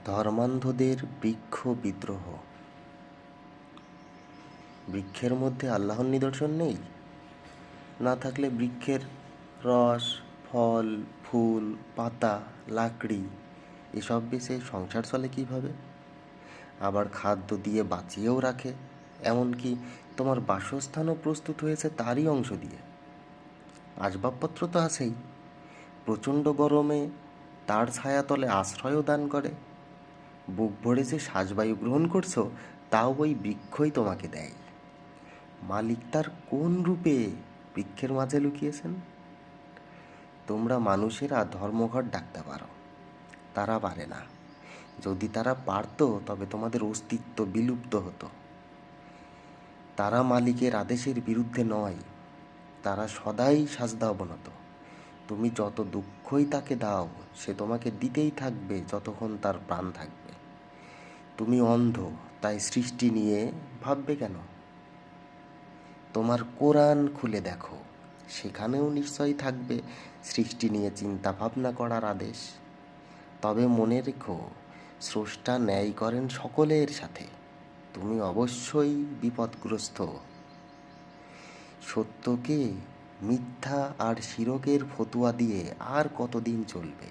ধর্মান্ধদের বৃক্ষ বিদ্রোহ। বৃক্ষের মধ্যে আল্লাহর নিদর্শন নেই? না থাকলে বৃক্ষের রস, ফল, ফুল, পাতা, লাকড়ি এসব বেচে সংসার চলে কীভাবে? আবার খাদ্য দিয়ে বাঁচিয়েও রাখে, এমনকি তোমার বাসস্থানও প্রস্তুত হয়েছে তারই অংশ দিয়ে। আসবাবপত্র তো আছেই, প্রচণ্ড গরমে তার ছায়াতলে আশ্রয়ও দান করে। বুক ভরে যে শ্বাসবায়ু গ্রহণ করছো, তাও ওই বৃক্ষই তোমাকে দেয়। মালিক তার কোন রূপে বৃক্ষের মাঝে লুকিয়েছেন? তোমরা মানুষেরা ধর্মঘট ডাকতে পারো, তারা পারে না। যদি তারা পারত তবে তোমাদের অস্তিত্ব বিলুপ্ত হতো। তারা মালিকের আদেশের বিরুদ্ধে নয়, তারা সদাই সাজদা অবনত। তুমি যত দুঃখই তাকে দাও, সে তোমাকে দিতেই থাকবে যতক্ষণ তার প্রাণ থাকবে। তুমি অন্ধ, তাই সৃষ্টি নিয়ে ভাববে কেন? তোমার কোরআন খুলে দেখো, সেখানেও নিশ্চয়ই থাকবে সৃষ্টি নিয়ে চিন্তা ভাবনা করার আদেশ। তবে মনে রেখো, স্রষ্টা ন্যায় করেন সকলের সাথে। তুমি অবশ্যই বিপদগ্রস্ত। সত্যকে মিথ্যা আর শিরকের ফতুয়া দিয়ে আর কতদিন চলবে?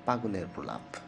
পাগলের প্রলাপ।